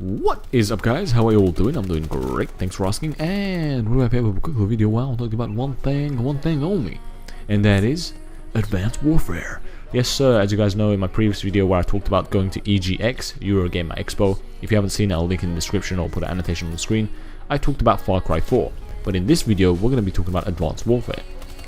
What is up, guys? How are you all doing? I'm doing great, thanks for asking. And we're back with a quick video. Wow, I'm talking about one thing only, and that is Advanced Warfare. Yes sir, as you guys know, in my previous video where I talked about going to EGX, Gamer Expo, if you haven't seen it, I'll link in the description or put an annotation on the screen. I talked about Far Cry 4, but in this video we're going to be talking about Advanced Warfare.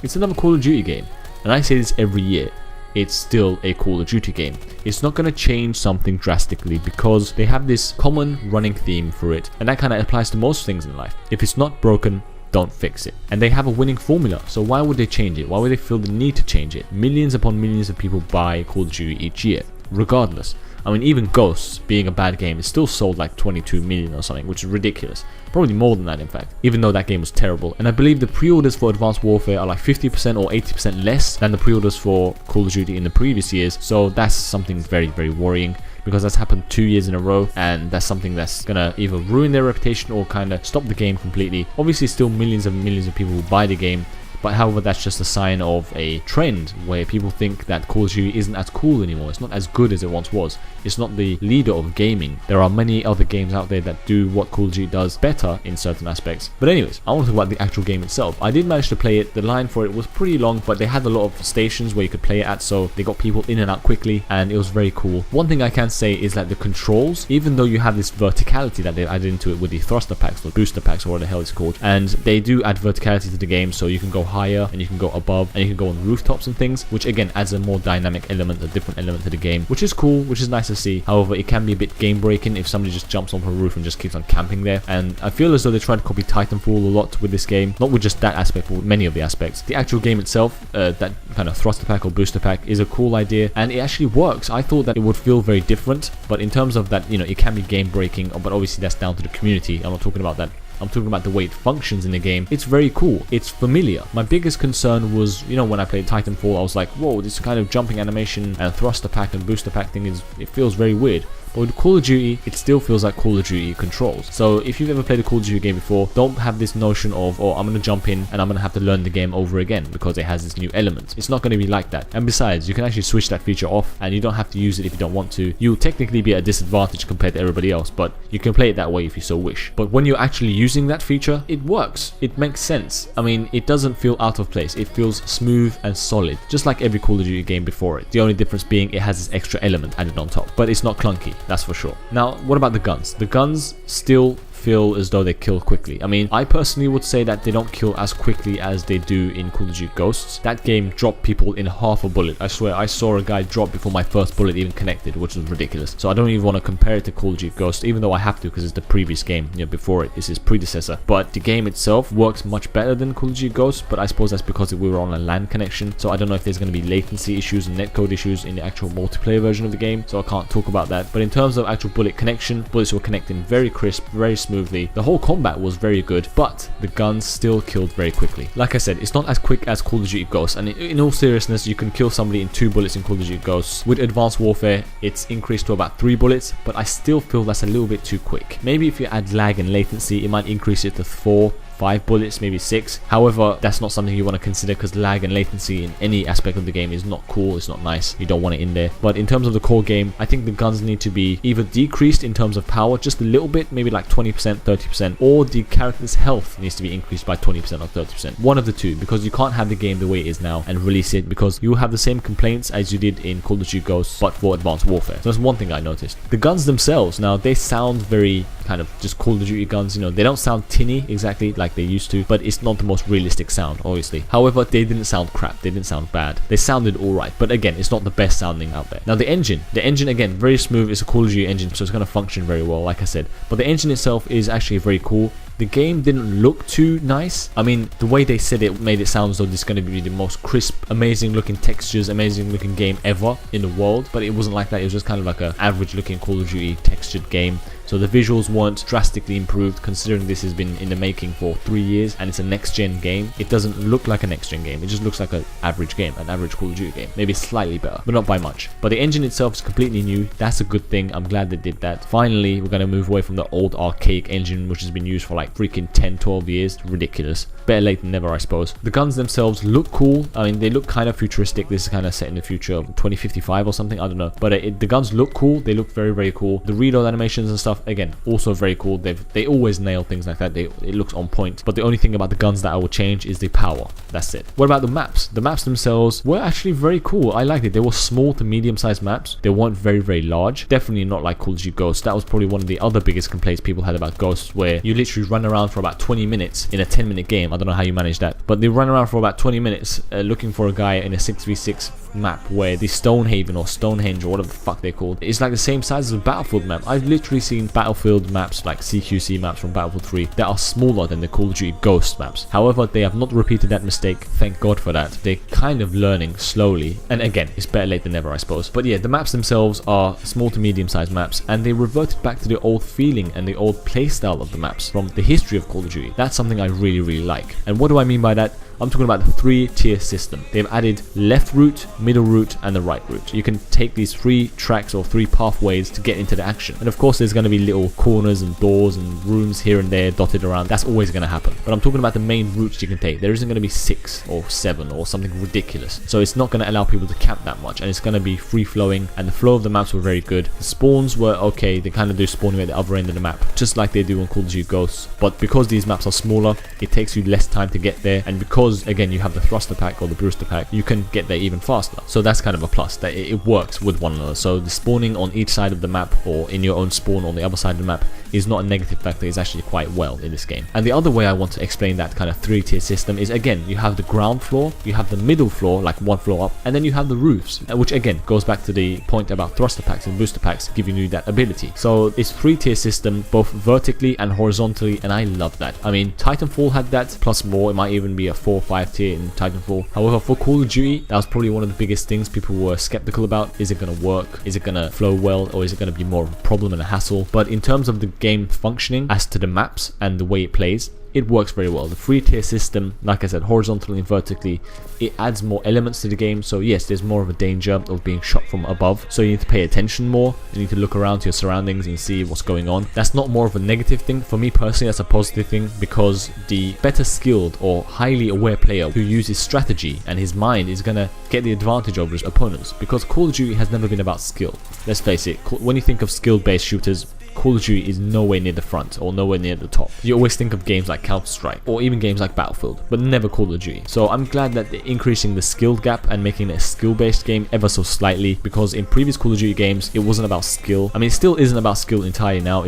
It's another Call of Duty game, and I say this every year. It's still a Call of Duty game. It's not going to change something drastically because they have this common running theme for it, and that kind of applies to most things in life. If it's not broken, don't fix it. And they have a winning formula, so why would they change it? Why would they feel the need to change it? Millions upon millions of people buy Call of Duty each year, regardless. I mean, even Ghosts, being a bad game, is still sold like 22 million or something, which is ridiculous. Probably more than that, in fact, even though that game was terrible. And I believe the pre-orders for Advanced Warfare are like 50% or 80% less than the pre-orders for Call of Duty in the previous years. So that's something very, very worrying, because that's happened 2 years in a row, and that's something that's gonna either ruin their reputation or kind of stop the game completely. Obviously, still millions and millions of people will buy the game, but however, that's just a sign of a trend where people think that Call of Duty isn't as cool anymore. It's not as good as it once was. It's not the leader of gaming. There are many other games out there that do what Call of Duty does better in certain aspects. But anyways, I want to talk about the actual game itself. I did manage to play it. The line for it was pretty long, but they had a lot of stations where you could play it at, so they got people in and out quickly, and it was very cool. One thing I can say is that the controls, even though you have this verticality that they added into it with the thruster packs or booster packs or what the hell it's called, and they do add verticality to the game, so you can go higher and you can go above and you can go on rooftops and things, which again adds a more dynamic element, a different element to the game, which is cool, which is nice to see. However, it can be a bit game breaking if somebody just jumps onto a roof and just keeps on camping there, and I feel as though they tried to copy Titanfall a lot with this game, not with just that aspect, but with many of the aspects. The actual game itself, that kind of thruster pack or booster pack, is a cool idea, and it actually works. I thought that it would feel very different, but in terms of that, you know, it can be game breaking, but obviously that's down to the community. I'm not talking about that. I'm talking about the way it functions in the game. It's very cool. It's familiar. My biggest concern was, you know, when I played Titanfall, I was like, whoa, this kind of jumping animation and thruster pack and booster pack thing it feels very weird. But with Call of Duty, it still feels like Call of Duty controls. So if you've ever played a Call of Duty game before, don't have this notion of, oh, I'm going to jump in and I'm going to have to learn the game over again because it has this new element. It's not going to be like that. And besides, you can actually switch that feature off and you don't have to use it if you don't want to. You'll technically be at a disadvantage compared to everybody else, but you can play it that way if you so wish. But when you're actually using that feature, it works. It makes sense. I mean, it doesn't feel out of place. It feels smooth and solid, just like every Call of Duty game before it. The only difference being it has this extra element added on top, but it's not clunky, that's for sure. Now, what about the guns? The guns still feel as though they kill quickly. I mean, I personally would say that they don't kill as quickly as they do in Call of Duty Ghosts. That game dropped people in half a bullet. I swear, I saw a guy drop before my first bullet even connected, which was ridiculous. So I don't even want to compare it to Call of Duty Ghosts, even though I have to because it's the previous game, you know, before it. It's his predecessor. But the game itself works much better than Call of Duty Ghosts, but I suppose that's because we were on a LAN connection. So I don't know if there's going to be latency issues and netcode issues in the actual multiplayer version of the game, so I can't talk about that. But in terms of actual bullet connection, bullets were connecting very crisp, very smoothly. The whole combat was very good, but the guns still killed very quickly. Like I said, it's not as quick as Call of Duty Ghosts, and in all seriousness, you can kill somebody in 2 bullets in Call of Duty Ghosts. With Advanced Warfare, it's increased to about 3 bullets, but I still feel that's a little bit too quick. Maybe if you add lag and latency, it might increase it to 4, 5 bullets, maybe 6. However, that's not something you want to consider because lag and latency in any aspect of the game is not cool, it's not nice, you don't want it in there. But in terms of the core game, I think the guns need to be either decreased in terms of power just a little bit, maybe like 20%, 30%, or the character's health needs to be increased by 20% or 30%. One of the two, because you can't have the game the way it is now and release it, because you have the same complaints as you did in Call of Duty Ghosts, but for Advanced Warfare. So that's one thing I noticed. The guns themselves, now they sound very kind of just Call of Duty guns, you know, they don't sound tinny exactly like they used to, but it's not the most realistic sound, obviously. However, they didn't sound crap, they didn't sound bad. They sounded alright, but again, it's not the best sounding out there. Now the engine again, very smooth. It's a Call of Duty engine, so it's going to function very well, like I said. But the engine itself is actually very cool. The game didn't look too nice. I mean, the way they said it made it sound as though this is going to be the most crisp, amazing looking textures, amazing looking game ever in the world, but it wasn't like that. It was just kind of like an average looking Call of Duty textured game. So the visuals weren't drastically improved, considering this has been in the making for 3 years and it's a next gen game. It doesn't look like a next gen game, it just looks like an average game, an average Call of Duty game. Maybe slightly better, but not by much. But the engine itself is completely new. That's a good thing. I'm glad they did that. Finally, we're going to move away from the old archaic engine which has been used for like freaking 10-12 years. Ridiculous. Better late than never, I suppose. The guns themselves look cool. I mean, they look kind of futuristic. This is kind of set in the future of 2055 or something, I don't know, but the guns look cool. They look very, very cool. The reload animations and stuff stuff, again, also very cool. They always nail things like that. It looks on point. But the only thing about the guns that I would change is the power. That's it. What about the maps? The maps themselves were actually very cool. I liked it. They were small to medium-sized maps. They weren't very large. Definitely not like Call of Duty Ghosts. That was probably one of the other biggest complaints people had about Ghosts, where you literally run around for about 20 minutes in a 10-minute game. I don't know how you manage that, but they run around for about 20 minutes looking for a guy in a 6v6 map where the Stonehaven or Stonehenge or whatever the fuck they're called is like the same size as a Battlefield map. I've literally seen Battlefield maps like CQC maps from Battlefield 3 that are smaller than the Call of Duty Ghost maps. However, they have not repeated that mistake. Thank God for that. They're kind of learning slowly, and again, it's better late than never, I suppose. But yeah, the maps themselves are small to medium sized maps, and they reverted back to the old feeling and the old playstyle of the maps from the history of Call of Duty. That's something I really like. And what do I mean by that? I'm talking about the 3-tier system. They've added left route, middle route, and the right route. You can take these 3 tracks or 3 pathways to get into the action. And of course, there's going to be little corners and doors and rooms here and there dotted around. That's always going to happen. But I'm talking about the main routes you can take. There isn't going to be 6 or 7 or something ridiculous. So it's not going to allow people to camp that much. And it's going to be free-flowing. And the flow of the maps were very good. The spawns were okay. They kind of do spawning at the other end of the map, just like they do on Call of Duty Ghosts. But because these maps are smaller, it takes you less time to get there. And because again you have the thruster pack or the booster pack, you can get there even faster. So that's kind of a plus, that it works with one another. So the spawning on each side of the map or in your own spawn on the other side of the map is not a negative factor. It's actually quite well in this game. And the other way I want to explain that kind of 3-tier system is, again, you have the ground floor, you have the middle floor, like 1 floor up, and then you have the roofs, which again goes back to the point about thruster packs and booster packs giving you that ability. So it's 3-tier system both vertically and horizontally, and I love that. I mean, Titanfall had that plus more. It might even be a 4 or 5 tier in Titanfall. However, for Call of Duty, that was probably one of the biggest things people were skeptical about. Is it going to work? Is it going to flow well? Or is it going to be more of a problem and a hassle? But in terms of the game functioning as to the maps and the way it plays, it works very well. The 3-tier system, like I said, horizontally and vertically, it adds more elements to the game. So yes, there's more of a danger of being shot from above, so you need to pay attention more. You need to look around to your surroundings and see what's going on. That's not more of a negative thing. For me personally, that's a positive thing, because the better skilled or highly aware player who uses strategy and his mind is going to get the advantage over his opponents, because Call of Duty has never been about skill. Let's face it, when you think of skill-based shooters, Call of Duty is nowhere near the front or nowhere near the top. You always think of games like Counter-Strike or even games like Battlefield, but never Call of Duty. So I'm glad that they're increasing the skill gap and making it a skill-based game ever so slightly, because in previous Call of Duty games, it wasn't about skill. I mean, it still isn't about skill entirely now.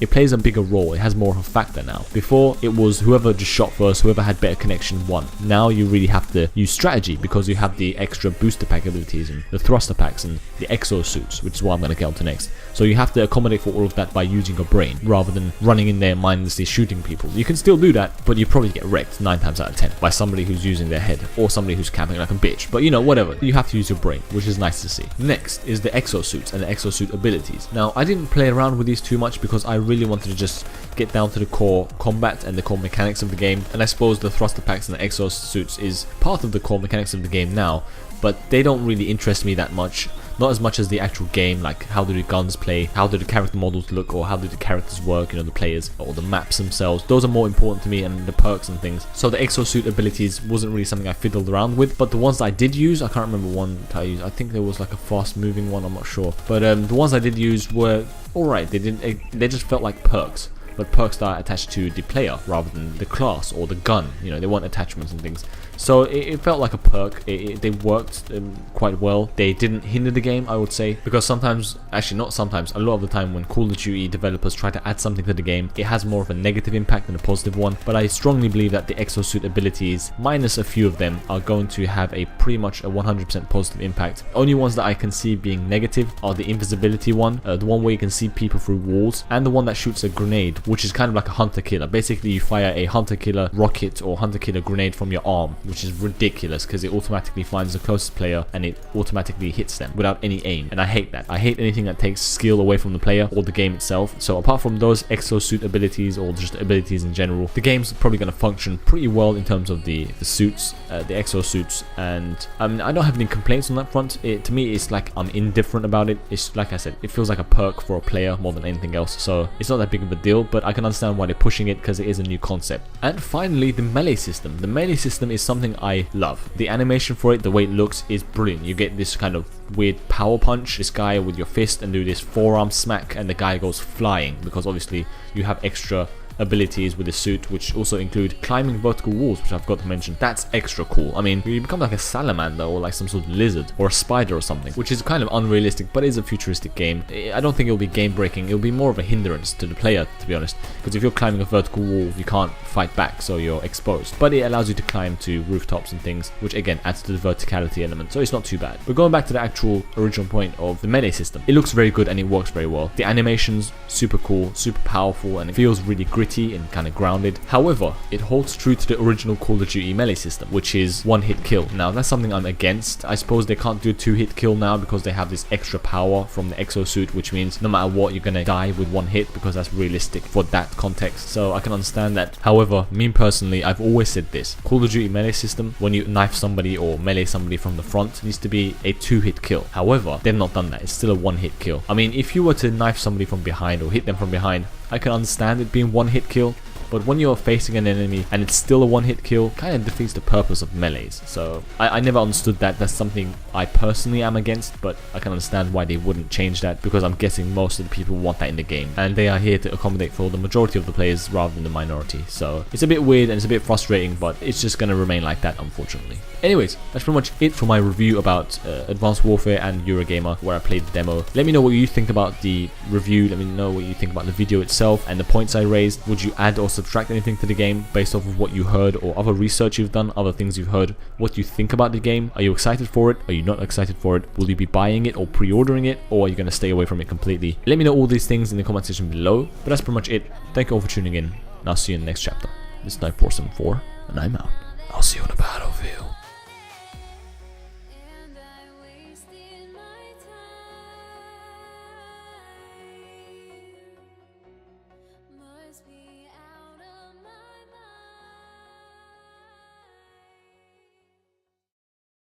It plays a bigger role. It has more of a factor now. Before, it was whoever just shot first, whoever had better connection won. Now you really have to use strategy, because you have the extra booster pack abilities and the thruster packs and the exosuits, which is what I'm going to get onto next. So you have to accommodate for all of that by using your brain rather than running in there mindlessly shooting people. You can still do that, but you probably get wrecked 9 times out of 10 by somebody who's using their head or somebody who's camping like a bitch. But you know, whatever. You have to use your brain, which is nice to see. Next is the exosuits and the exosuit abilities. Now, I didn't play around with these too much because I really wanted to just get down to the core combat and the core mechanics of the game. And I suppose the thruster packs and the exosuits is part of the core mechanics of the game now, but they don't really interest me that much. Not as much as the actual game, like how do the guns play, how do the character models look, or how do the characters work, you know, the players, or the maps themselves. Those are more important to me, and the perks and things. So the exosuit abilities wasn't really something I fiddled around with, but the ones that I did use, I can't remember one that I used. I think there was like a fast moving one, I'm not sure. But the ones I did use were alright. They just felt like perks. But perks that are attached to the player rather than the class or the gun. You know, they weren't attachments and things. So it felt like a perk. They worked quite well. They didn't hinder the game, I would say, because sometimes, actually not sometimes, a lot of the time when Call of Duty developers try to add something to the game, it has more of a negative impact than a positive one. But I strongly believe that the exosuit abilities, minus a few of them, are going to have a pretty much a 100% positive impact. Only ones that I can see being negative are the invisibility one, the one where you can see people through walls, and the one that shoots a grenade, which is kind of like a hunter killer. Basically, you fire a hunter killer rocket or hunter killer grenade from your arm, which is ridiculous because it automatically finds the closest player and it automatically hits them without any aim. And I hate that. I hate anything that takes skill away from the player or the game itself. So apart from those exosuit abilities or just abilities in general, the game's probably going to function pretty well in terms of the suits, the exosuits. And I mean, I don't have any complaints on that front. To me, it's like I'm indifferent about it. It's like I said, it feels like a perk for a player more than anything else. So it's not that big of a deal. but I can understand why they're pushing it because it is a new concept. And finally, the melee system. The melee system is something I love. The animation for it, the way it looks, is brilliant. You get this kind of weird power punch, this guy with your fist, and do this forearm smack, and the guy goes flying, because obviously you have extra abilities with the suit, which also include climbing vertical walls, which I've got to mention. That's extra cool. I mean, you become like a salamander or like some sort of lizard or a spider or something, which is kind of unrealistic, but is a futuristic game. I don't think it'll be game breaking. It'll be more of a hindrance to the player, to be honest, because if you're climbing a vertical wall, you can't fight back, so you're exposed. But it allows you to climb to rooftops and things, which again adds to the verticality element, so it's not too bad. But going back to the actual original point of the melee system, it looks very good and it works very well. The animation's super cool, super powerful, and it feels really gritty and kind of grounded. However, it holds true to the original Call of Duty melee system, which is one-hit kill. Now, that's something I'm against. I suppose they can't do a two-hit kill now because they have this extra power from the exosuit, which means no matter what, you're gonna die with one hit because that's realistic for that context. So I can understand that. However, me personally, I've always said this. Call of Duty melee system, when you knife somebody or melee somebody from the front, needs to be a two-hit kill. However, they've not done that. It's still a one-hit kill. I mean, if you were to knife somebody from behind or hit them from behind, I can understand it being one hit kill, but when you're facing an enemy and it's still a one-hit kill, kind of defeats the purpose of melees. So I never understood that. That's something I personally am against, but I can understand why they wouldn't change that, because I'm guessing most of the people want that in the game, and they are here to accommodate for the majority of the players rather than the minority. So it's a bit weird and it's a bit frustrating, but it's just going to remain like that, unfortunately. Anyways, that's pretty much it for my review about Advanced Warfare and Eurogamer, where I played the demo. Let me know what you think about the review. Let me know what you think about the video itself and the points I raised. Would you add or subtract anything to the game based off of what you heard or other research you've done, other things you've heard? What do you think about the game? Are you excited for it? Are you not excited for it? Will you be buying it or pre-ordering it, or are you going to stay away from it completely? Let me know all these things in the comment section below. But that's pretty much it. Thank you all for tuning in, and I'll see you in the next chapter. This is Knife 474, and I'm out. I'll see you in the battle.